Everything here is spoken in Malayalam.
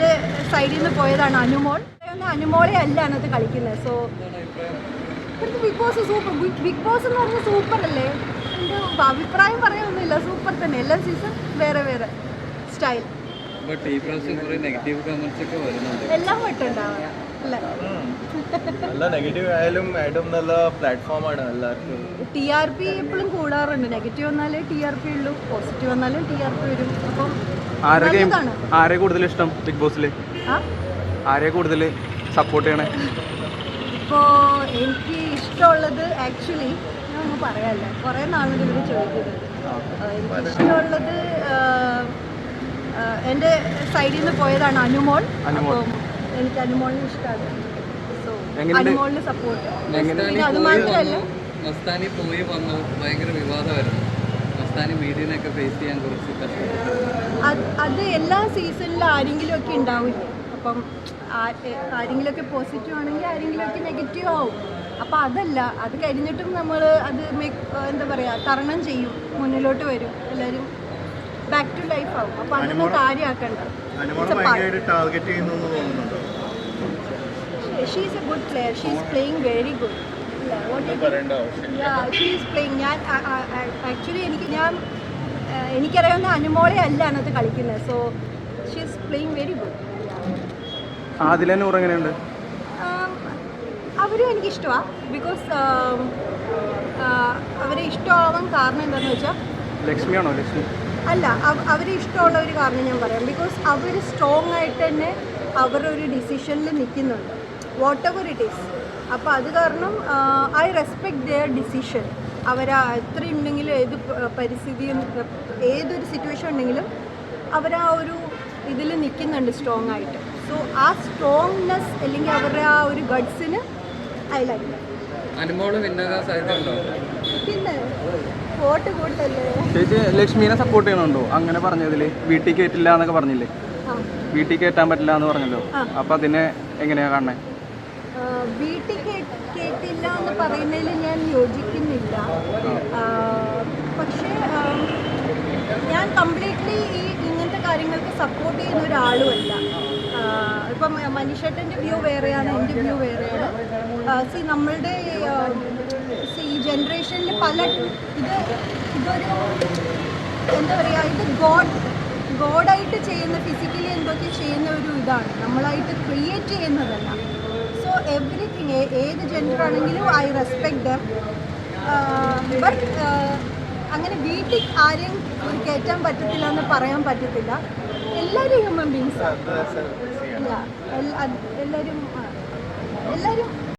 എൻ്റെ സൈഡിൽ നിന്ന് പോയതാണ് അനുമോൾ. അനുമോളെ അല്ല അന്നത്തെ കളിക്കുന്നത്. So Bigg Boss super. Bigg Boss എന്ന് പറഞ്ഞാൽ സൂപ്പർ അല്ലേ? എൻ്റെ അഭിപ്രായം പറയാനൊന്നുമില്ല, സൂപ്പർ തന്നെ. എല്ലാ സീസൺ വേറെ വേറെ സ്റ്റൈൽ. എല്ലാം വട്ടുണ്ടാവുക TRP എപ്പോഴും കൂടാറുണ്ട്. നെഗറ്റീവ് വന്നാലേ TRP ഉള്ളൂ, പോസിറ്റീവ് വന്നാലും TRP വരും. അപ്പം ആരെ കൂടുതൽ ഇഷ്ടം ബിഗ് ബോസിൽ? ആരെ കൂടുതൽ സപ്പോർട്ട് ചെയ്യണേ? ഇപ്പോൾ എനിക്ക് ഇഷ്ടമുള്ളത് ആക്ച്വലി ഞാൻ ഒന്നും പറയാമല്ല, കുറേ നാളുകൊണ്ട് ഇവർ ചോദിക്കുന്നത്. എനിക്ക് ഇഷ്ടമുള്ളത് എൻ്റെ സൈഡിൽ നിന്ന് പോയതാണ് അനുമോൾ. അപ്പം എനിക്ക് അനുമോളിനെ ഇഷ്ടമാണ്. സോ അനുമോളിന് സപ്പോർട്ട്. അത് മാത്രമല്ല മസ്താനി പോയി വന്നു, ഭയങ്കര വിവാദമായിരുന്നു. മസ്താനി മീഡിയനൊക്കെ ഫേസ് ചെയ്യാൻ കുറച്ച് അത് എല്ലാ സീസണിലും ആരെങ്കിലും ഒക്കെ ഉണ്ടാവില്ല. അപ്പം ആരെങ്കിലുമൊക്കെ പോസിറ്റീവ് ആണെങ്കിൽ ആരെങ്കിലുമൊക്കെ നെഗറ്റീവ് ആവും. അപ്പം അതല്ല, അത് കഴിഞ്ഞിട്ടും നമ്മൾ അത് എന്താ പറയുക, തരണം ചെയ്യും, മുന്നിലോട്ട് വരും, എല്ലാവരും ബാക്ക് ടു ലൈഫ് ആവും. അപ്പം അതൊന്നും കാര്യമാക്കണ്ട. She is a good player. She is playing very good. She is playing. ഞാൻ ആക്ച്വലി എനിക്കറിയാവുന്ന അനുമോളെ അല്ല അന്നത്തെ കളിക്കുന്നത്. So she is playing very good. അവരും എനിക്കിഷ്ടമാണ്. ബിക്കോസ് അവരെ ഇഷ്ടമാവാൻ കാരണം എന്താണെന്ന് വെച്ചാൽ ലക്ഷ്മിയാണോ? ലക്ഷ്മി അല്ല, അവരെ ഇഷ്ടമുള്ള ഒരു കാരണം ഞാൻ പറയാം. ബിക്കോസ് അവർ സ്ട്രോങ് ആയിട്ട് തന്നെ അവരുടെ ഒരു ഡിസിഷനിൽ നിൽക്കുന്നുണ്ട്, വാട്ട് എവർ ഇറ്റ് ഈസ്. അപ്പോൾ അത് കാരണം ഐ റെസ്പെക്ട് ദെയർ ഡിസിഷൻ. അവർ എത്രയുണ്ടെങ്കിലും ഏത് പരിസ്ഥിതിയും ഏതൊരു സിറ്റുവേഷൻ ഉണ്ടെങ്കിലും അവർ ആ ഒരു ഇതിൽ നിൽക്കുന്നുണ്ട് സ്ട്രോങ് ആയിട്ട്. സോ ആ സ്ട്രോങ്നെസ് അല്ലെങ്കിൽ അവരുടെ ആ ഒരു ഗഡ്സിന് ഐ ലൈക്ക്. പിന്നെ വോട്ട് കൂട്ടല്ലേ? ചേച്ചി ലക്ഷ്മീനെ സപ്പോർട്ട് ചെയ്യണുണ്ടോ? അങ്ങനെ പറഞ്ഞതിൽ വീട്ടിൽ കയറ്റില്ല എന്നൊക്കെ പറഞ്ഞില്ലേ? വീട്ടിൽ കയറ്റാൻ പറ്റില്ല എന്ന് പറഞ്ഞല്ലോ. അപ്പം അതിനെ എങ്ങനെയാ കാണണേ? വീട്ടിൽ കേട്ടില്ല എന്ന് പറയുന്നതിൽ ഞാൻ യോജിക്കുന്നില്ല. പക്ഷേ ഞാൻ കംപ്ലീറ്റ്ലി ഇങ്ങനത്തെ കാര്യങ്ങൾക്ക് സപ്പോർട്ട് ചെയ്യുന്ന ഒരാളുമല്ല. ഇപ്പം മനീഷേട്ടൻ്റെ വ്യൂ വേറെയാണ്, എൻ്റെ വ്യൂ വേറെയാണ്. നമ്മളുടെ ഈ ജനറേഷനിൽ ഇതൊരു എന്താ പറയുക, ഇത് ഗോഡായിട്ട് ചെയ്യുന്ന, ഫിസിക്കലി എന്തൊക്കെ ചെയ്യുന്ന ഒരു ഇതാണ്, നമ്മളായിട്ട് ക്രിയേറ്റ് ചെയ്യുന്നതല്ല. സോ എവറിത്തിങ്, ഏത് ജെൻഡർ ആണെങ്കിലും ഐ റെസ്പെക്ട് ദം. ബട്ട് അങ്ങനെ വീട്ടിൽ ആരെയും കയറ്റാൻ പറ്റത്തില്ല എന്ന് പറയാൻ പറ്റത്തില്ല. എല്ലാവരും ഹ്യൂമൻ ബീങ്സാണ്. എല്ലാവരും